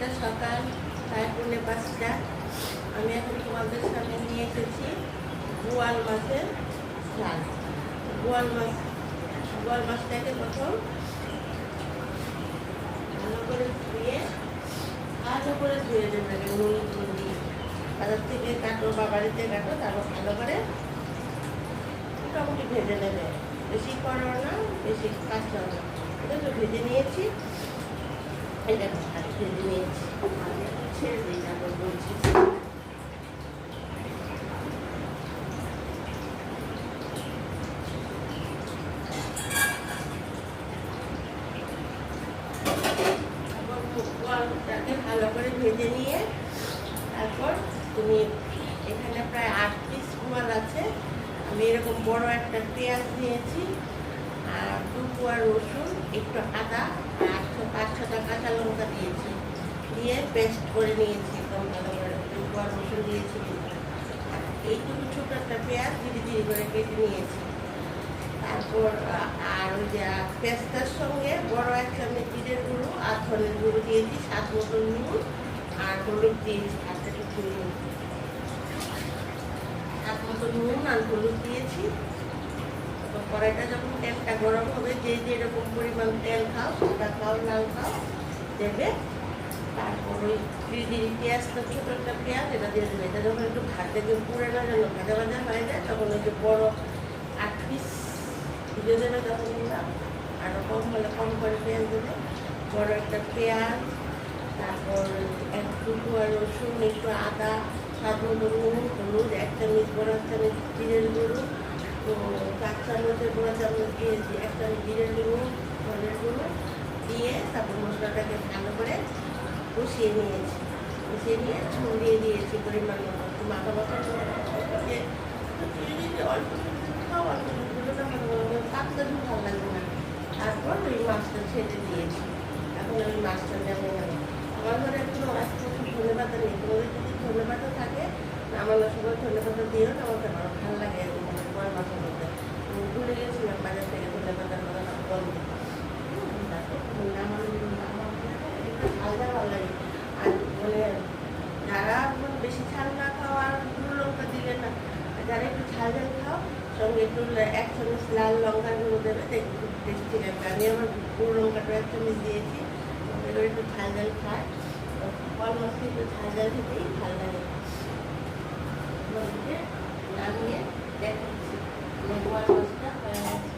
এটা সকাল 4:45। আমি এখন তোমাদের সামনে নিয়ে এসেছি বোয়াল মাছের ঝাল। বোয়াল মাছটাকে প্রথম ভালো করে ধুয়ে দেবে নুন দিয়ে। বাজার থেকে কাটো বা বাড়িতে কাটো, তারপর ভালো করে মোটামুটি ভেজে নেবে, বেশি করো না বেশি কাঁচাও না। এটা তো ভেজে নিয়েছি, এটা ভেজে নিয়েছি, ছেড়ে দিই তারপর বলছি। ভালো করে ভেজে নিয়ে তারপর তুমি এখানে প্রায় 8 পিস বোয়াল আছে। আমি এরকম বড় একটা পেঁয়াজ নিয়েছি, আর 2 কোয়া রসুন, একটু আদা, আর 5-6টা কাঁচা লঙ্কা দিয়েছি, দিয়ে পেস্ট করে নিয়েছি একদম ভালো করে। 2 কোয়া রসুন দিয়েছি, এইটুকু ছোট একটা পেঁয়াজ ধীরে করে কেটে নিয়েছি। তারপর আর ওই যে পেস্তার সঙ্গে বড় এক চামচ জিরের গুঁড়ো আর ধনের গুঁড়ো দিয়েছি, স্বাদ মতো নুন আর হলুদ দিয়েছি, স্বাদ মতো নুন আর হলুদ দিয়েছি। তো কড়াইটা যখন তেলটা গরম হবে, যে যেরকম পরিমাণ তেল খাও, সাদা খাও লাল খাও দেবে। তারপর ওই পেঁয়াজটা ছোটো একটা পেঁয়াজ এটা দিয়ে দেবে। এটা যখন একটু ভাজতে পুড়ে না যেন ভাজা হয়ে যায়, তখন ওই যে বড় 8 পিস ভিজে দেবে। তখন দিলাম আরও কম হলে কম করে পেঁয়াজ দেবে, বড় একটা পেঁয়াজ, তারপর 1 টুকরা রসুন, একটু আদা, স্বাদ মতো নুন, হলুদ, 1 চামচ বড় 1 চামচ জিরের গুঁড়ো, তো 4 চামচের বড় চামচ দিয়েছি, 1 চামচ জিরের গুঁড়ো, ধনের গুঁড়ো দিয়ে তারপর মশলাটাকে ভালো করে কষিয়ে নিয়েছি। কষিয়ে নিয়ে চুন দিয়ে দিয়েছি পরিমাণ মতো, একটু মাখা দিয়ে অল্প খাওয়া পাতলা ঝুল ভালো লাগবে না। তারপর ওই মাছটা ছেড়ে দিয়েছি। এখন ওই মাছটা যেমন আমার ঘরে এখনো আজকে ধনে পাতা নেই, তোমাদের যদি ধনে পাতা থাকে নামানোর সময় ধনে পাতা দিয়েও নামাতে পারো, ভালো লাগে বোয়াল মাছের মধ্যে। ভুলে গেছিলাম বাজার থেকে ধনে পাতার কথা বলতে। তারপর ঝালটা ভালো লাগে। আর মানে যারা বেশি ঝাল না খাও আর গুঁড়ো লঙ্কা দিলে না, যারা একটু ঝাল খাও সঙ্গে একটু 1 চামচ লাল লঙ্কার গুঁড়ো দেবে, দেখবে খুব টেস্টি লাগবে। আমি আমার গুঁড়ো লঙ্কাটা 1 চামচ দিয়েছি, এবার একটু ঝাল খায়। বোয়াল মাছটা একটু ঝাল খেতেই ভালো লাগে। নামিয়ে দেখাচ্ছি বোয়াল মাছটা হয়ে গেছে।